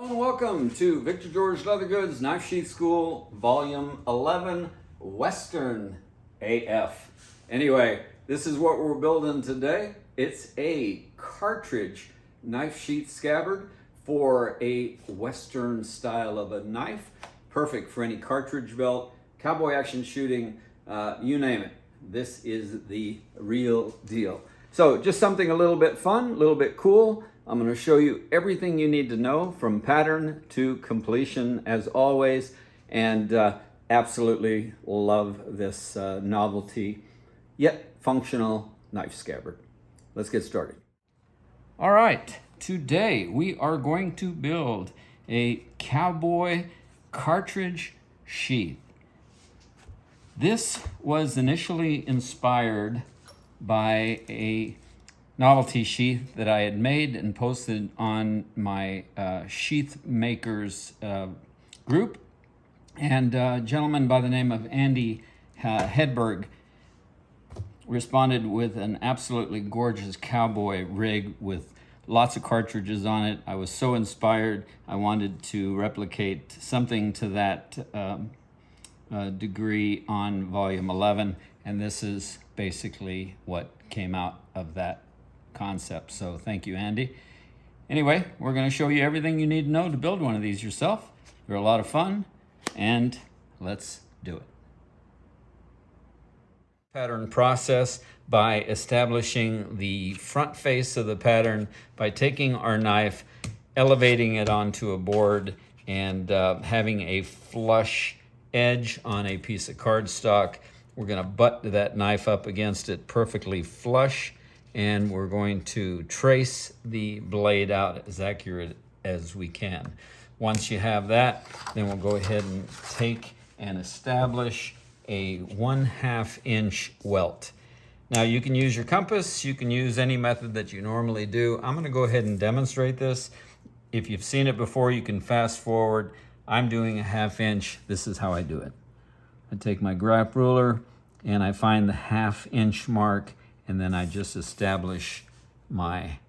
And welcome to Victor George Leather Goods Knife Sheath School, Volume 11, Western AF. Anyway, this is what we're building today. It's a cartridge knife sheath scabbard for a Western style of a knife. Perfect for any cartridge belt, cowboy action shooting, you name it. This is the real deal. So just something a little bit fun, a little bit cool. I'm going to show you everything you need to know from pattern to completion as always, and absolutely love this novelty yet functional knife scabbard. Let's get started. All right, today we are going to build a cowboy cartridge sheath. This was initially inspired by a novelty sheath that I had made and posted on my sheath makers group. And a gentleman by the name of Andy Hedberg responded with an absolutely gorgeous cowboy rig with lots of cartridges on it. I was so inspired. I wanted to replicate something to that degree on Volume 11, and this is basically what came out of that concept. So thank you, Andy. Anyway, we're going to show you everything you need to know to build one of these yourself. They're a lot of fun, and let's do it. Pattern process by establishing the front face of the pattern by taking our knife, elevating it onto a board, and having a flush edge on a piece of cardstock. We're going to butt that knife up against it perfectly flush, and we're going to trace the blade out as accurate as we can. Once you have that, then we'll go ahead and take and establish a 1/2 inch welt. Now you can use your compass, you can use any method that you normally do. I'm going to go ahead and demonstrate this. If you've seen it before, you can fast forward. I'm doing a 1/2 inch. This is how I do it. I take my graph ruler and I find the 1/2 inch mark, and then I just establish my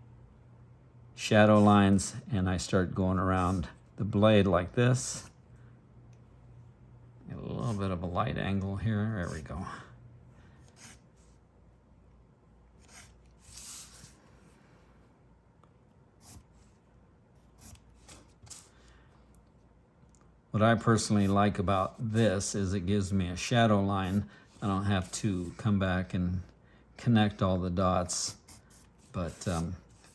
shadow lines and I start going around the blade like this. Get a little bit of a light angle here. There we go. What I personally like about this is it gives me a shadow line. I don't have to come back and connect all the dots, but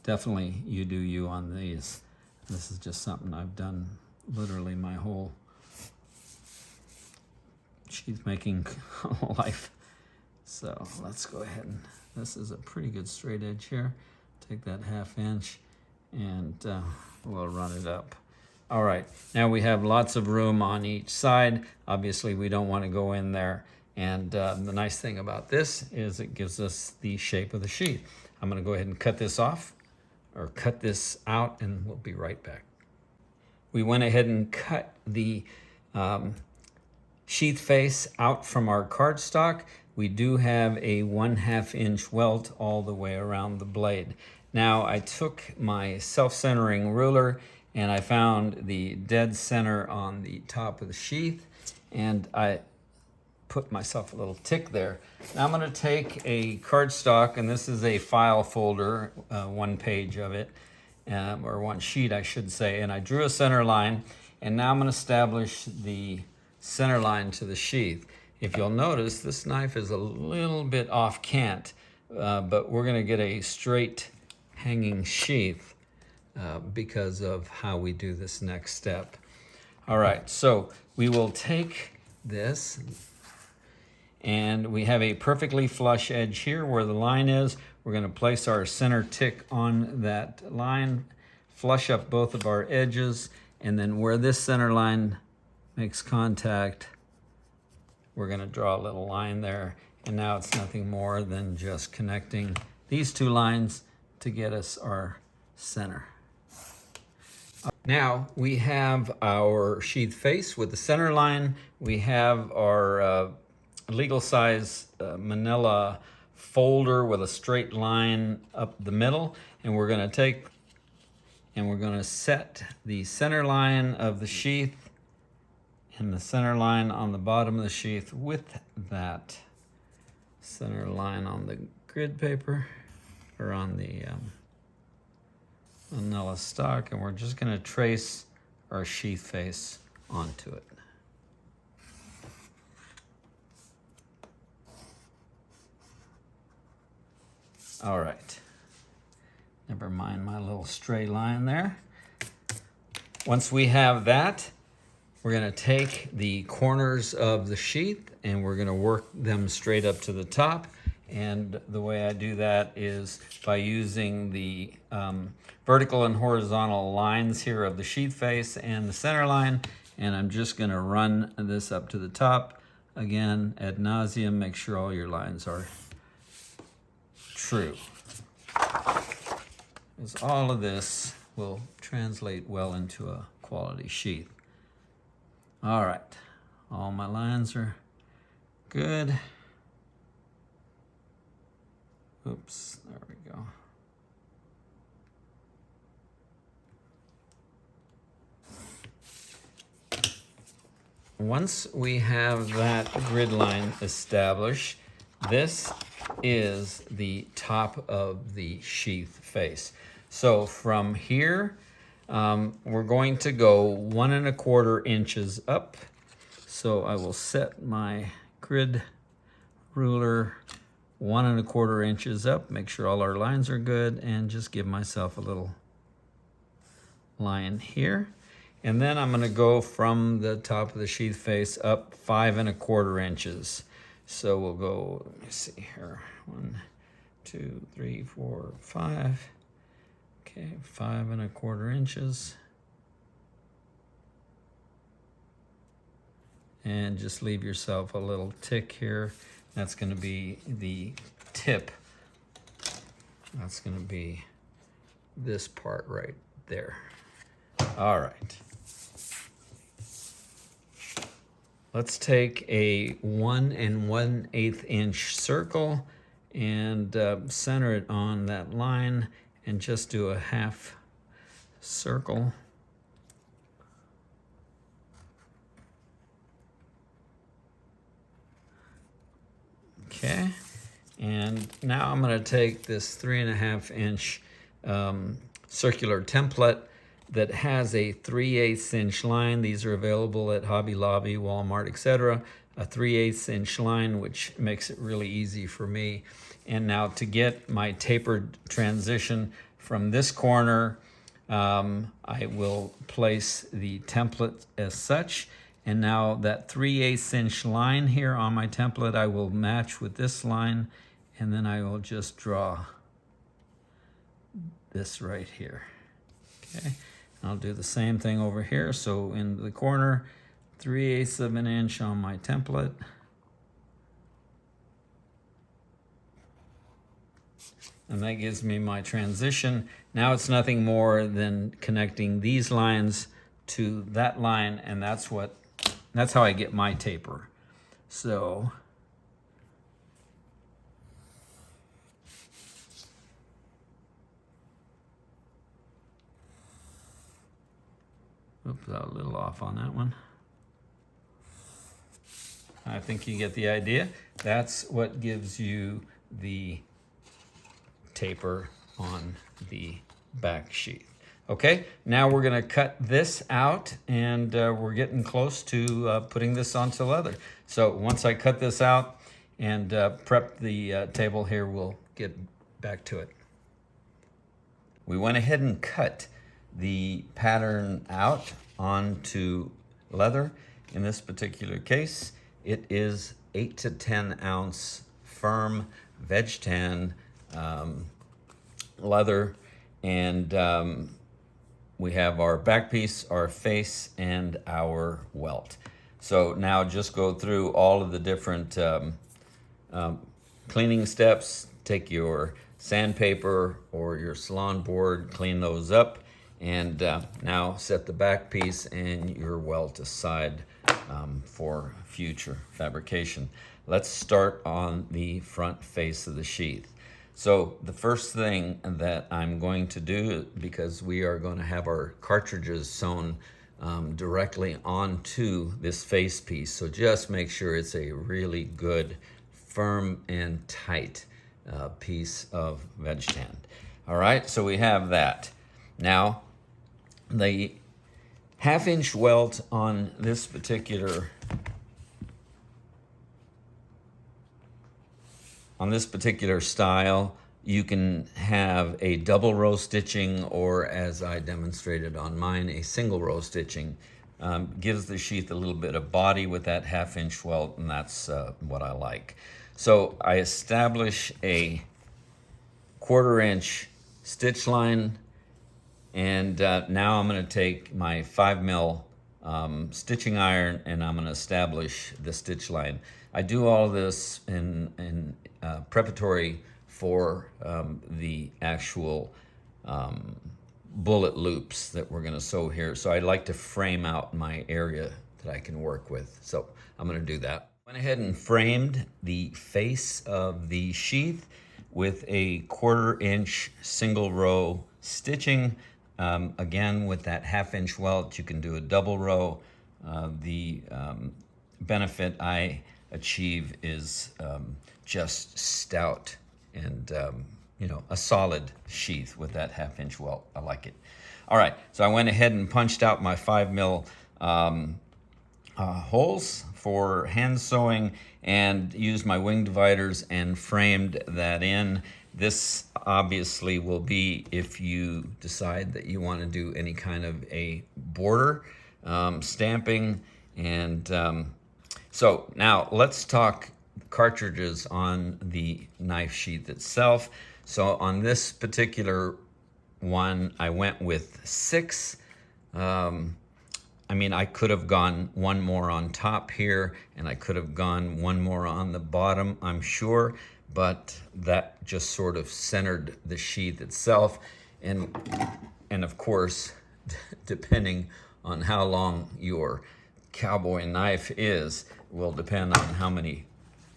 definitely you do you on these. This is just something I've done literally my whole sheath making life. So let's go ahead and, this is a pretty good straight edge here. Take that 1/2 inch and we'll run it up. All right, now we have lots of room on each side. Obviously we don't want to go in there. And the nice thing about this is it gives us the shape of the sheath. I'm going to go ahead and cut this off, or cut this out, and we'll be right back. We went ahead and cut the sheath face out from our cardstock. We do have a 1/2 inch welt all the way around the blade. Now I took my self-centering ruler and I found the dead center on the top of the sheath, and I put myself a little tick there. Now I'm going to take a cardstock, and this is a file folder, one page of it, or one sheet I should say, and I drew a center line, and now I'm going to establish the center line to the sheath. If you'll notice, this knife is a little bit off cant, but we're going to get a straight hanging sheath because of how we do this next step. All right, so we will take this, and we have a perfectly flush edge here where the line is. We're going to place our center tick on that line, flush up both of our edges, and then where this center line makes contact, we're going to draw a little line there. And now it's nothing more than just connecting these two lines to get us our center. Now we have our sheath face with the center line. We have our legal size manila folder with a straight line up the middle, and we're going to take and we're going to set the center line of the sheath and the center line on the bottom of the sheath with that center line on the grid paper or on the manila stock, and we're just going to trace our sheath face onto it. All right, never mind my little stray line there. Once we have that, we're going to take the corners of the sheath and we're going to work them straight up to the top. And the way I do that is by using the vertical and horizontal lines here of the sheath face and the center line. And I'm just going to run this up to the top. Again, ad nauseum, make sure all your lines are true. Because all of this will translate well into a quality sheath. All right, all my lines are good. Oops, there we go. Once we have that grid line established, this is the top of the sheath face. So from here, we're going to go 1 1/4 inches up. So I will set my grid ruler 1 1/4 inches up, make sure all our lines are good, and just give myself a little line here. And then I'm going to go from the top of the sheath face up 5 1/4 inches. So we'll go, let me see here, 1, 2, 3, 4, 5. Okay, 5 1/4 inches. And just leave yourself a little tick here. That's going to be the tip. That's going to be this part right there. All right. Let's take a 1 1/8 inch circle and center it on that line and just do a half circle. Okay, and now I'm going to take this 3 1/2 inch circular template that has a 3/8 inch line. These are available at Hobby Lobby, Walmart, etc. A 3/8 inch line, which makes it really easy for me. And now to get my tapered transition from this corner, I will place the template as such. And now that 3/8 inch line here on my template, I will match with this line, and then I will just draw this right here. Okay, I'll do the same thing over here. So in the corner, 3/8 of an inch on my template. And that gives me my transition. Now it's nothing more than connecting these lines to that line, and that's how I get my taper. So oops, I was a little off on that one. I think you get the idea. That's what gives you the taper on the back sheath. Okay, now we're going to cut this out, and we're getting close to putting this onto leather. So once I cut this out and prep the table here, we'll get back to it. We went ahead and cut the pattern out onto leather. In this particular case, it is 8 to 10 ounce firm veg tan leather, and we have our back piece, our face, and our welt. So now just go through all of the different cleaning steps. Take your sandpaper or your salon board, clean those up, and now set the back piece and your welt aside for future fabrication. Let's start on the front face of the sheath. So the first thing that I'm going to do, because we are going to have our cartridges sewn directly onto this face piece, so just make sure it's a really good, firm and tight piece of veg tan. All right, so we have that. Now, the half-inch welt on this particular style, you can have a double row stitching, or as I demonstrated on mine, a single row stitching. Gives the sheath a little bit of body with that half-inch welt, and that's what I like. So I establish a 1/4 inch stitch line, and now I'm going to take my 5mm stitching iron, and I'm going to establish the stitch line. I do all of this in preparatory for the actual bullet loops that we're going to sew here. So I like to frame out my area that I can work with. So I'm going to do that. Went ahead and framed the face of the sheath with a 1/4 inch single row stitching. Again, with that half-inch welt, you can do a double row. The benefit I achieve is just stout and a solid sheath with that half-inch welt. I like it. All right, so I went ahead and punched out my 5mm holes for hand sewing and used my wing dividers and framed that in. This obviously will be if you decide that you want to do any kind of a border stamping. And so now let's talk cartridges on the knife sheath itself. So on this particular one, I went with 6. I could have gone one more on top here, and I could have gone one more on the bottom, I'm sure, but that just sort of centered the sheath itself. And of course, depending on how long your cowboy knife is, will depend on how many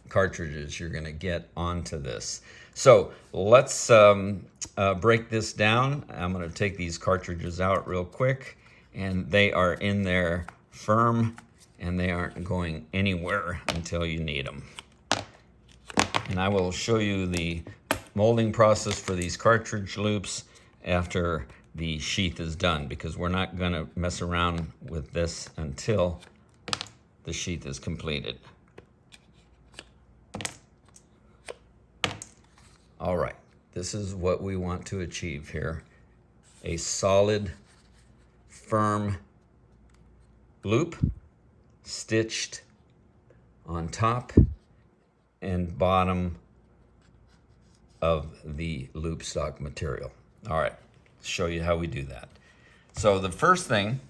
cartridges you're going to get onto this. So let's break this down. I'm going to take these cartridges out real quick, and they are in there firm, and they aren't going anywhere until you need them. And I will show you the molding process for these cartridge loops after the sheath is done, because we're not going to mess around with this until the sheath is completed. All right, this is what we want to achieve here. A solid, firm loop stitched on top and bottom of the loop stock material. All right, show you how we do that. So the first thing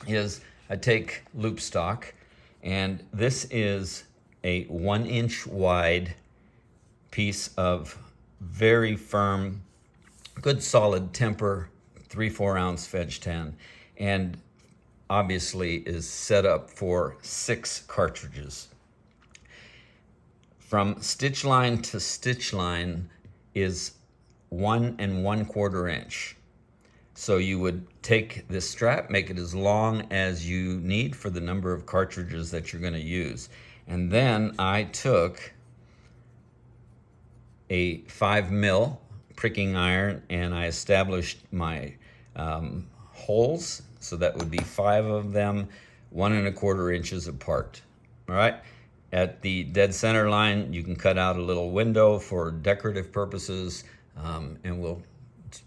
is I take loop stock, and this is a 1 inch wide piece of very firm, good solid temper 3/4 ounce veg tan, and obviously is set up for 6 cartridges. From stitch line to stitch line is 1 1/4 inch. So you would take this strap, make it as long as you need for the number of cartridges that you're going to use. And then I took a 5mm pricking iron, and I established my holes. So that would be 5 of them, 1 1/4 inches apart. All right. At the dead center line, you can cut out a little window for decorative purposes, and we'll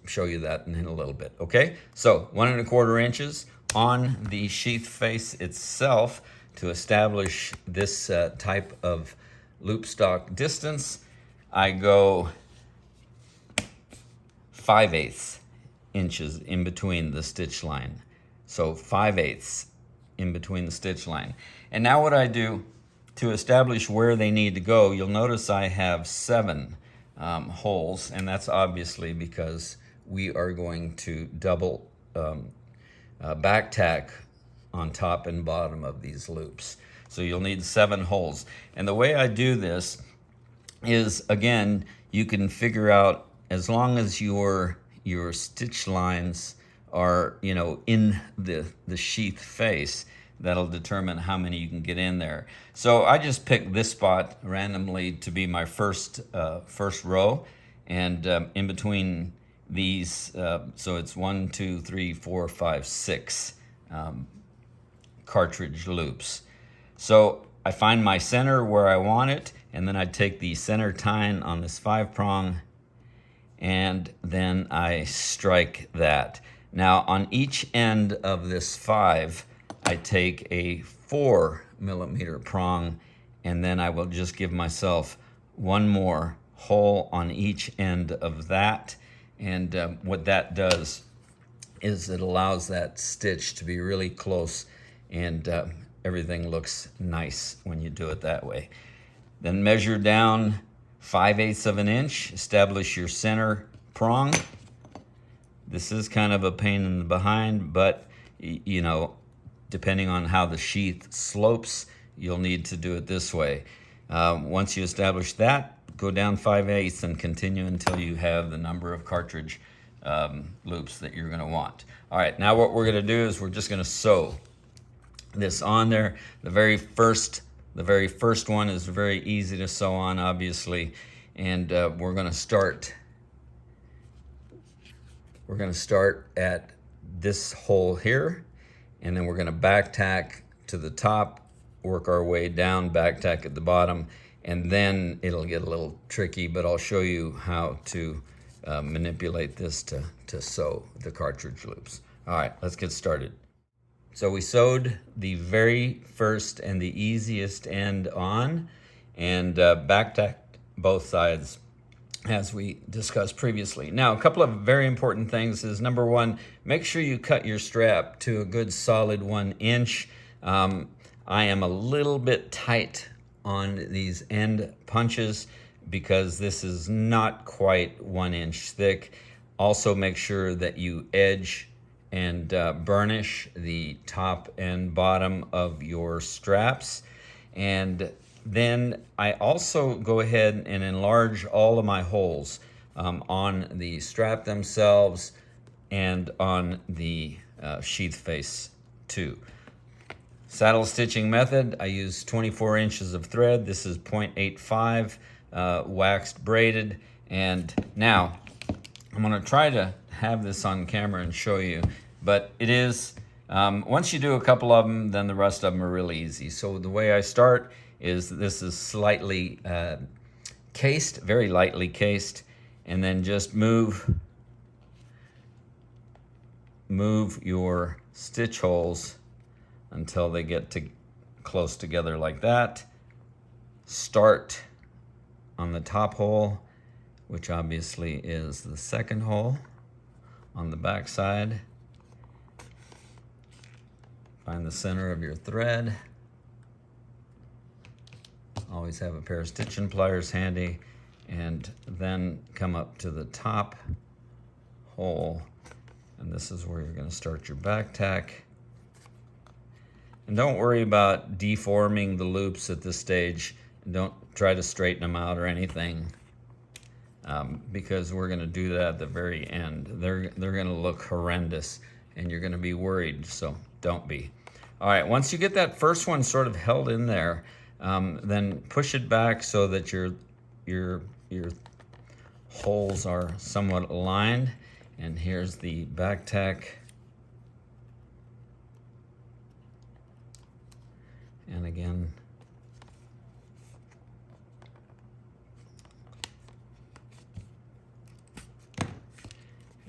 show you that in a little bit. Okay. So 1 1/4 inches on the sheath face itself to establish this type of loop stock distance. I go 5/8 inches in between the stitch line. So 5/8 in between the stitch line. And now what I do to establish where they need to go, you'll notice I have 7 holes, and that's obviously because we are going to double back tack on top and bottom of these loops. So you'll need 7 holes. And the way I do this is, again, you can figure out, as long as your stitch lines are, you know, in the sheath face, that'll determine how many you can get in there. So I just picked this spot randomly to be my first row, and in between these, so it's 1, 2, 3, 4, 5, 6 cartridge loops. So I find my center where I want it, and then I take the center tine on this 5-prong, and then I strike that. Now on each end of this 5, I take a 4mm prong, and then I will just give myself one more hole on each end of that. And what that does is it allows that stitch to be really close, and everything looks nice when you do it that way. Then measure down 5/8 of an inch, establish your center prong. This is kind of a pain in the behind, but you know, depending on how the sheath slopes, you'll need to do it this way. Once you establish that, go down 5/8 and continue until you have the number of cartridge loops that you're gonna want. All right, now what we're gonna do is we're just gonna sew this on there. The very first one is very easy to sew on, obviously, and we're gonna start at this hole here, and then we're gonna back tack to the top, work our way down, back tack at the bottom, and then it'll get a little tricky, but I'll show you how to manipulate this to sew the cartridge loops. All right, let's get started. So we sewed the very first and the easiest end on, and back tacked both sides as we discussed previously. Now, a couple of very important things is, number one, make sure you cut your strap to a good solid 1 inch. I am a little bit tight on these end punches because this is not quite 1 inch thick. Also, make sure that you edge and burnish the top and bottom of your straps. And then I also go ahead and enlarge all of my holes on the strap themselves and on the sheath face too. Saddle stitching method, I use 24 inches of thread. This is 0.85 waxed braided. And now I'm gonna try to have this on camera and show you, but it is, once you do a couple of them, then the rest of them are really easy. So the way I start is, this is slightly cased, very lightly cased, and then just move your stitch holes until they get close together like that. Start on the top hole, which obviously is the second hole on the back side. Find the center of your thread. Always have a pair of stitching pliers handy, and then come up to the top hole, and this is where you're going to start your back tack. And don't worry about deforming the loops at this stage. Don't try to straighten them out or anything, because we're going to do that at the very end. They're going to look horrendous, and you're going to be worried, so don't be. All right, once you get that first one sort of held in there, then push it back so that your holes are somewhat aligned. And here's the back tack. And again,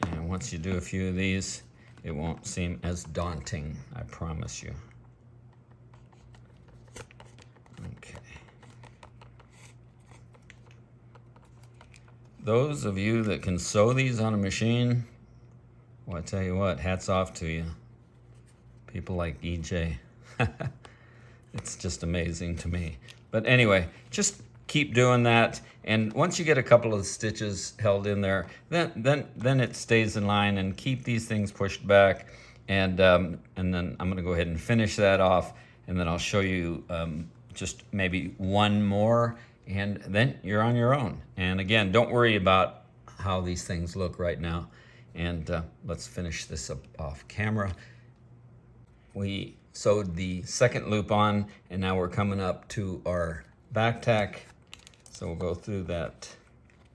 and once you do a few of these, it won't seem as daunting, I promise you. Okay. Those of you that can sew these on a machine, well, I tell you what, hats off to you. People like EJ. It's just amazing to me. But anyway, just keep doing that, and once you get a couple of stitches held in there, then it stays in line, and keep these things pushed back, and then I'm going to go ahead and finish that off, and then I'll show you just maybe one more, and then you're on your own. And again, don't worry about how these things look right now. And let's finish this up off camera. We sewed the second loop on, and now we're coming up to our back tack. So we'll go through that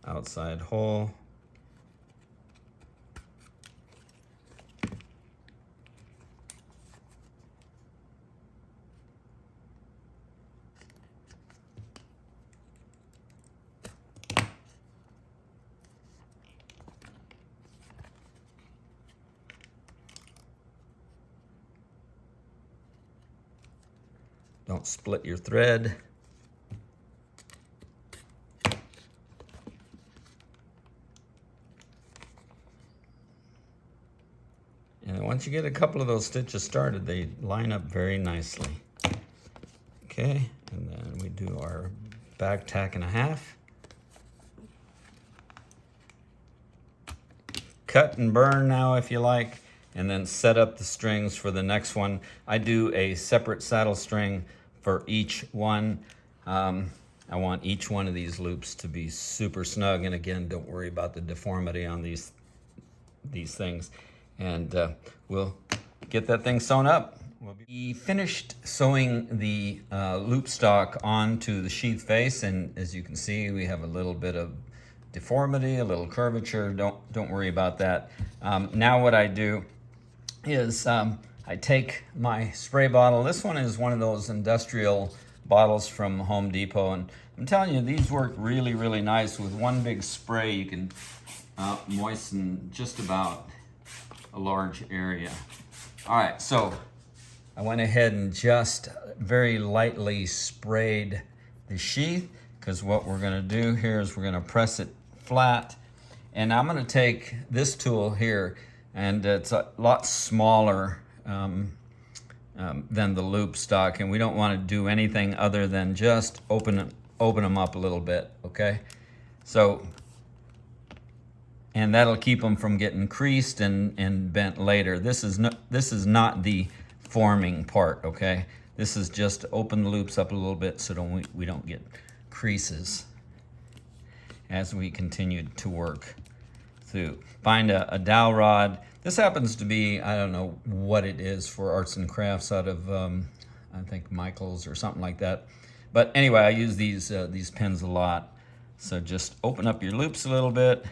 outside hole. Don't split your thread. And once you get a couple of those stitches started, they line up very nicely. Okay, and then we do our back tack and a half. Cut and burn now if you like, and then set up the strings for the next one. I do a separate saddle string for each one. I want each one of these loops to be super snug, and again, don't worry about the deformity on these things. And we'll get that thing sewn up. We finished sewing the loop stock onto the sheath face, and as you can see, we have a little bit of deformity, a little curvature. Don't worry about that. Now what I do is I take my spray bottle. This one is one of those industrial bottles from Home Depot, and I'm telling you, these work really, really nice. With one big spray, you can moisten just about a large area. All right, so I went ahead and just very lightly sprayed the sheath, because what we're gonna do here is we're gonna press it flat, and I'm gonna take this tool here, and it's a lot smaller than the loop stock, and we don't want to do anything other than just open them up a little bit, okay? So, and that'll keep them from getting creased and bent later. This is not the forming part, okay? This is just to open the loops up a little bit so we don't get creases as we continue to work through. Find a dowel rod. This happens to be, I don't know what it is, for arts and crafts out of, I think Michael's or something like that. But anyway, I use these pins a lot. So just open up your loops a little bit.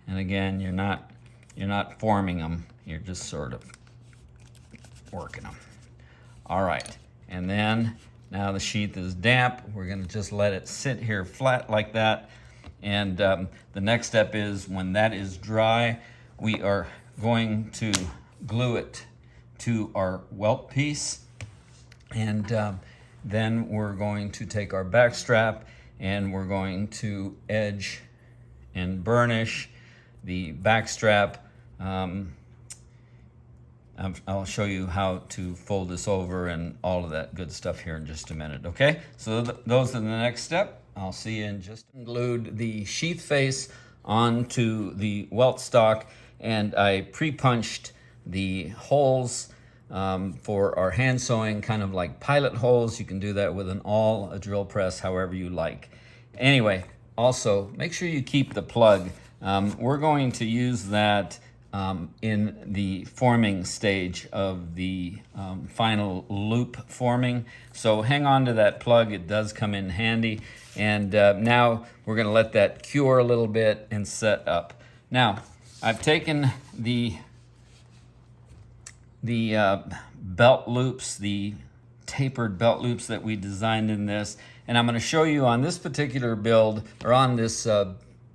And again, you're not forming them. You're just sort of working them. All right, and then now the sheath is damp. We're gonna just let it sit here flat like that. And the next step is, when that is dry, we are going to glue it to our welt piece. And then we're going to take our back strap and we're going to edge and burnish the back strap. I'll show you how to fold this over and all of that good stuff here in just a minute, okay? So those are the next step. I'll see you in just a minute. Glued the sheath face onto the welt stock, and I pre-punched the holes for our hand sewing, kind of like pilot holes. You can do that with an awl, a drill press, however you like. Anyway, also make sure you keep the plug. We're going to use that in the forming stage of the final loop forming. So hang on to that plug, it does come in handy. And now we're gonna let that cure a little bit and set up. Now, I've taken the belt loops, the tapered belt loops that we designed in this, and I'm gonna show you on this particular build, or on this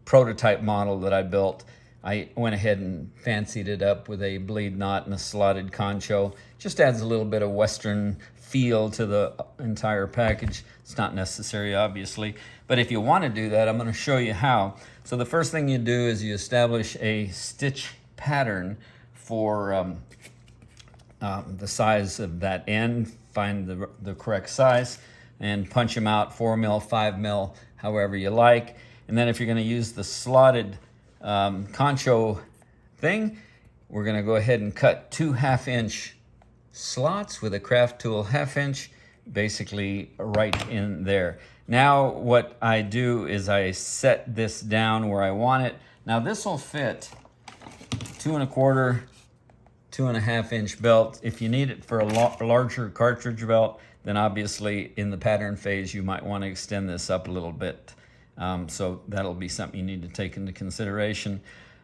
prototype model that I built. I went ahead and fancied it up with a bleed knot and a slotted concho. Just adds a little bit of Western feel to the entire package. It's not necessary, obviously, but if you want to do that, I'm going to show you how. So the first thing you do is you establish a stitch pattern for the size of that end. Find the correct size and punch them out, 4 mil, 5 mil, however you like. And then if you're going to use the slotted concho thing, we're going to go ahead and cut 2 1/2 inch slots with a craft tool, 1/2 inch, basically right in there. Now what I do is I set this down where I want it. Now this will fit 2 1/4, 2 1/2 inch belt. If you need it for a larger cartridge belt, then obviously in the pattern phase you might want to extend this up a little bit. So that'll be something you need to take into consideration.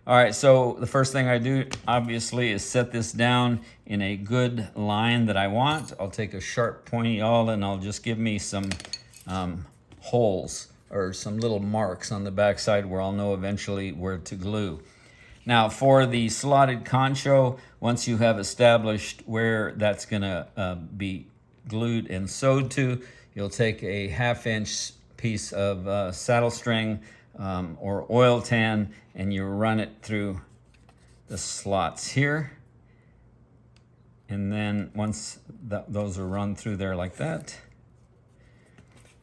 All right, so the first thing I do obviously is set this down in a good line that I want. I'll take a sharp pointy awl and I'll just give me some holes or some little marks on the backside where I'll know eventually where to glue. Now for the slotted concho, once you have established where that's gonna be glued and sewed to, you'll take a 1/2 inch piece of saddle string or oil tan, and you run it through the slots here. And then once those are run through there like that,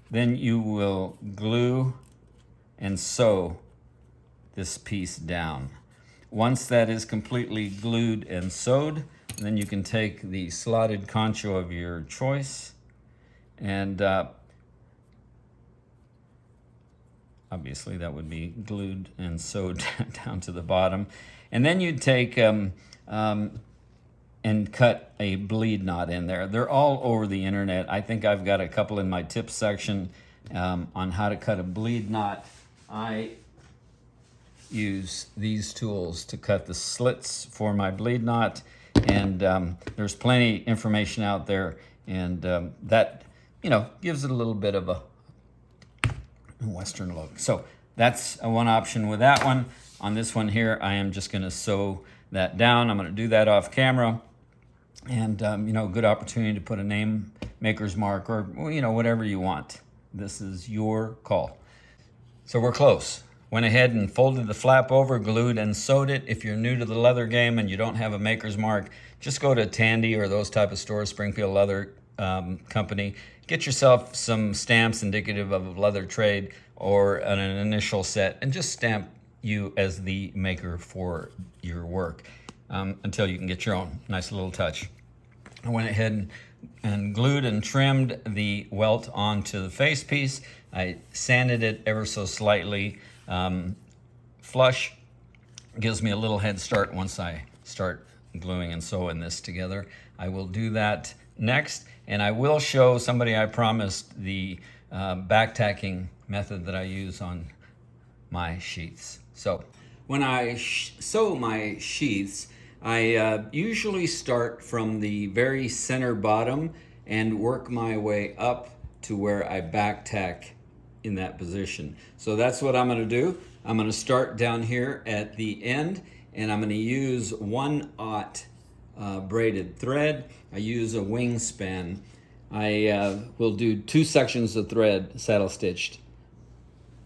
then you will glue and sew this piece down. Once that is completely glued and sewed, then you can take the slotted concho of your choice and obviously that would be glued and sewed down to the bottom. And then you'd take and cut a bleed knot in there. They're all over the internet. I think I've got a couple in my tips section on how to cut a bleed knot. I use these tools to cut the slits for my bleed knot, and there's plenty information out there, and that, you know, gives it a little bit of a Western look. So that's one option with that one. On this one here, I am just going to sew that down. I'm going to do that off camera, and you know, good opportunity to put a name, maker's mark, or, you know, whatever you want. This is your call. So we're close. Went ahead and folded the flap over, glued and sewed it. If you're new to the leather game and you don't have a maker's mark, just go to Tandy or those type of stores, Springfield Leather Company. Get yourself some stamps indicative of a leather trade or an initial set, and just stamp you as the maker for your work until you can get your own. Nice little touch. I went ahead and glued and trimmed the welt onto the face piece. I sanded it ever so slightly flush. Gives me a little head start once I start gluing and sewing this together. I will do that next, and I will show somebody, I promised, the back tacking method that I use on my sheaths. So when I sew my sheaths, I usually start from the very center bottom and work my way up to where I back tack in that position. So that's what I'm going to do. I'm going to start down here at the end, and I'm going to use 1/0 braided thread. I use a wingspan. I will do 2 sections of thread saddle stitched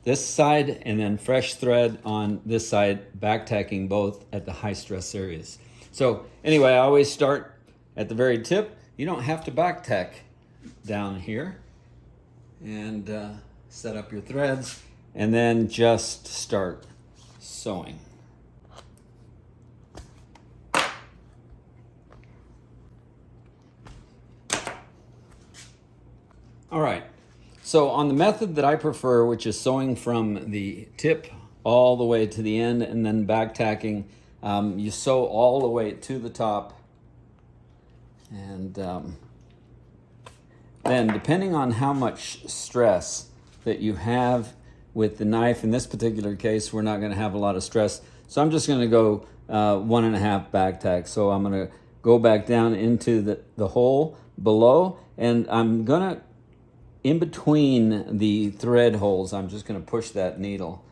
this side, and then fresh thread on this side, back tacking both at the high stress areas. So anyway, I always start at the very tip. You don't have to back tack down here, and set up your threads, and then just start sewing. All right, so on the method that I prefer, which is sewing from the tip all the way to the end and then back tacking, you sew all the way to the top, and then depending on how much stress that you have with the knife, in this particular case, we're not going to have a lot of stress. So I'm just going to go 1.5 back tack. So I'm going to go back down into the hole below, and I'm going to, in between the thread holes, I'm just going to push that needle.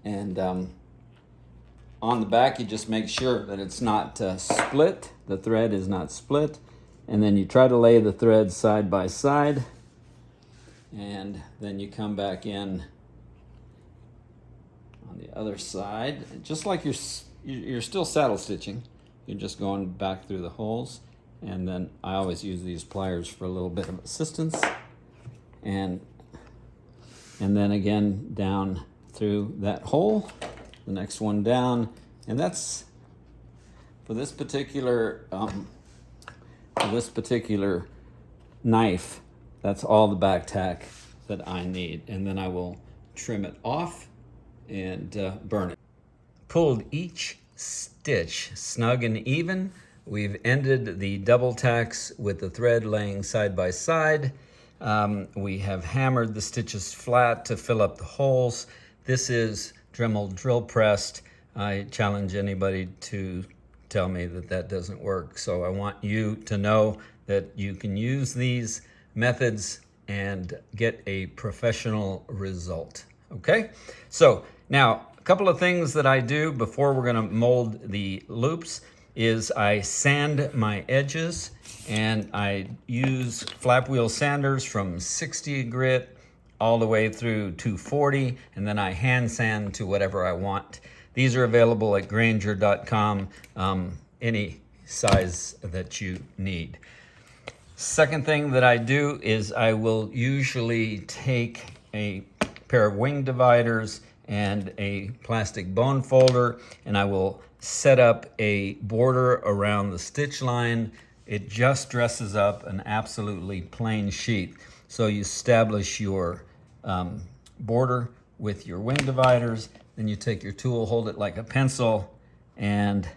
And on the back, you just make sure that it's not split. The thread is not split. And then you try to lay the threads side by side. And then you come back in on the other side, just like you're still saddle stitching. You're just going back through the holes, and then I always use these pliers for a little bit of assistance, and then again down through that hole, the next one down, and that's for this particular knife, that's all the back tack that I need. And then I will trim it off and burn it. Pulled each stitch snug and even. We've ended the double tacks with the thread laying side by side. We have hammered the stitches flat to fill up the holes. This is Dremel drill pressed. I challenge anybody to tell me that that doesn't work. So I want you to know that you can use these methods and get a professional result. Okay? So now a couple of things that I do before we're going to mold the loops is I sand my edges, and I use flap wheel sanders from 60 grit all the way through 240, and then I hand sand to whatever I want. These are available at Grainger.com, any size that you need. Second thing that I do is I will usually take a pair of wing dividers and a plastic bone folder, and I will set up a border around the stitch line. It just dresses up an absolutely plain sheet. So you establish your border with your wing dividers, then you take your tool, hold it like a pencil, and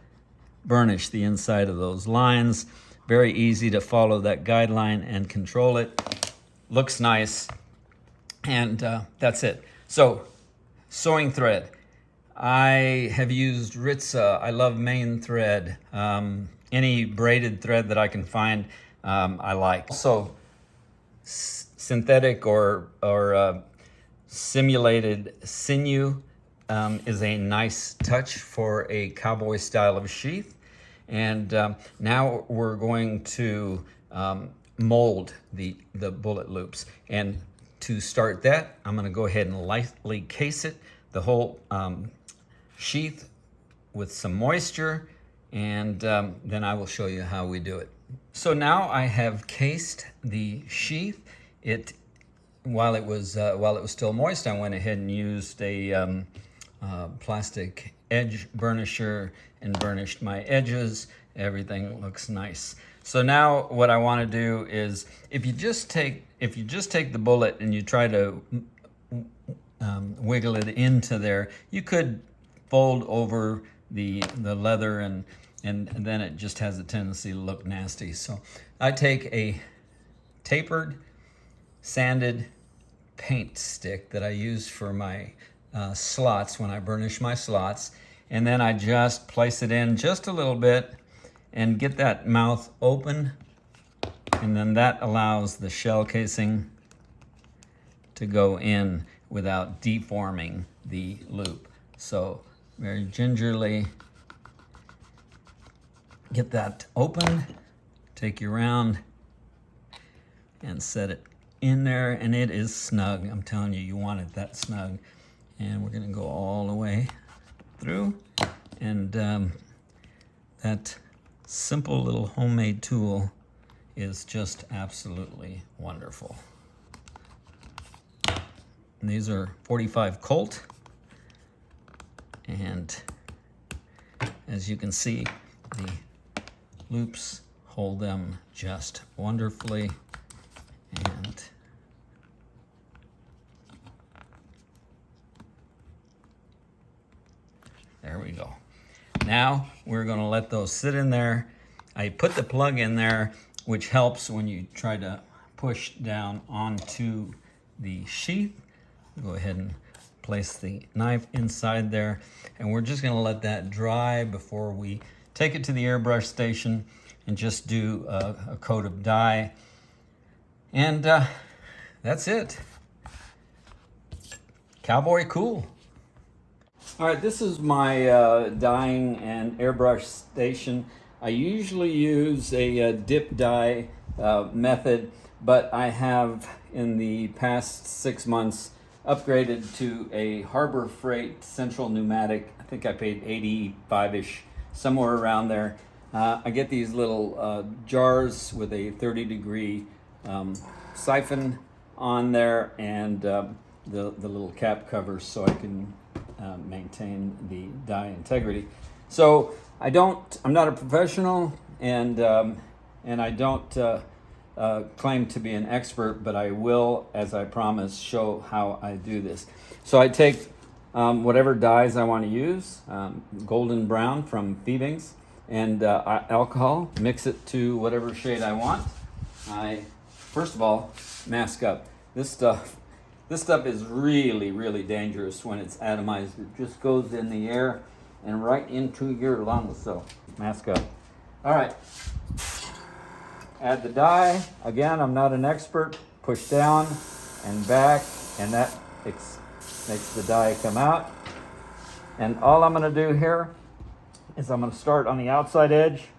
burnish the inside of those lines. Very easy to follow that guideline and control it. Looks nice, and that's it. So, sewing thread. I have used Ritza. I love Maine thread. Any braided thread that I can find, I like. So, synthetic or simulated sinew is a nice touch for a cowboy style of sheath. And now we're going to mold the bullet loops. And to start that, I'm going to go ahead and lightly case it, the whole sheath, with some moisture, and then I will show you how we do it. So now I have cased the sheath. While it was still moist, I went ahead and used a plastic edge burnisher and burnished my edges. Everything looks nice. So now what I want to do is, if you just take the bullet and you try to wiggle it into there, you could fold over the leather, and then it just has a tendency to look nasty. So I take a tapered, sanded paint stick that I use for my slots when I burnish my slots, and then I just place it in just a little bit and get that mouth open, and then that allows the shell casing to go in without deforming the loop. So very gingerly get that open, take your round and set it in there, and it is snug. I'm telling you, you want it that snug. And we're gonna go all the way through, and that simple little homemade tool is just absolutely wonderful. And these are 45 Colt, and as you can see, the loops hold them just wonderfully. And there we go. Now we're going to let those sit in there. I put the plug in there, which helps when you try to push down onto the sheath. Go ahead and place the knife inside there, and we're just going to let that dry before we take it to the airbrush station and just do a coat of dye. And that's it. Cowboy cool. All right, this is my dyeing and airbrush station. I usually use a dip dye method, but I have in the past 6 months upgraded to a Harbor Freight Central Pneumatic. I think I paid 85-ish, somewhere around there. I get these little jars with a 30-degree siphon on there, and the little cap covers so I can maintain the dye integrity. So I'm not a professional, and I don't claim to be an expert, but I will, as I promised, show how I do this. So I take whatever dyes I want to use, golden brown from Thievings, and alcohol, mix it to whatever shade I want. I, first of all, mask up. This stuff is really, really dangerous when it's atomized. It just goes in the air and right into your lungs, so mask up. All right, add the dye. Again, I'm not an expert. Push down and back, and that makes the dye come out. And all I'm gonna do here is I'm gonna start on the outside edge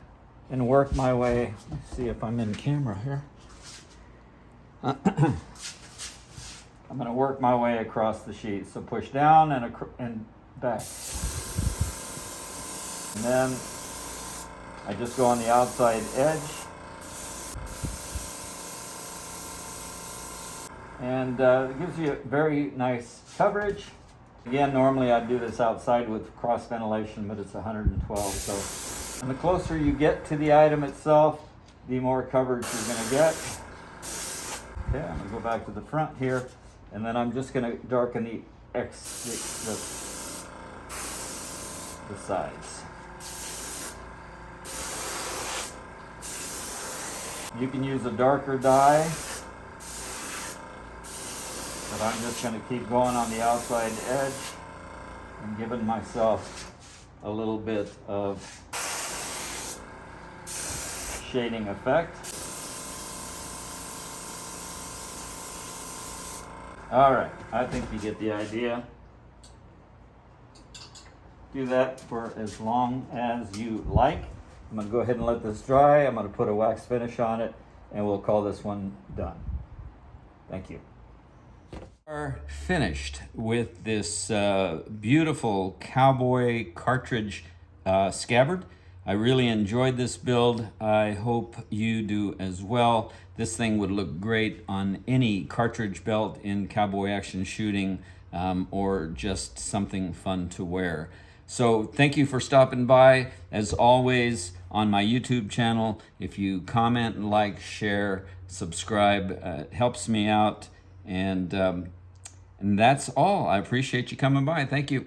and work my way. Let's see if I'm in camera here. I'm gonna work my way across the sheet. So push down and back. And then I just go on the outside edge. And it gives you very nice coverage. Again, normally I'd do this outside with cross ventilation, but it's 112. So, and the closer you get to the item itself, the more coverage you're gonna get. Okay, I'm gonna go back to the front here, and then I'm just gonna darken the sides. You can use a darker dye, but I'm just going to keep going on the outside edge and giving myself a little bit of shading effect. All right, I think you get the idea. Do that for as long as you like. I'm going to go ahead and let this dry. I'm going to put a wax finish on it, and we'll call this one done. Thank you. Are finished with this beautiful cowboy cartridge scabbard. I really enjoyed this build. I hope you do as well. This thing would look great on any cartridge belt in cowboy action shooting, or just something fun to wear. So thank you for stopping by. As always, on my YouTube channel, if you comment, like, share, subscribe, it helps me out. And that's all. I appreciate you coming by. Thank you.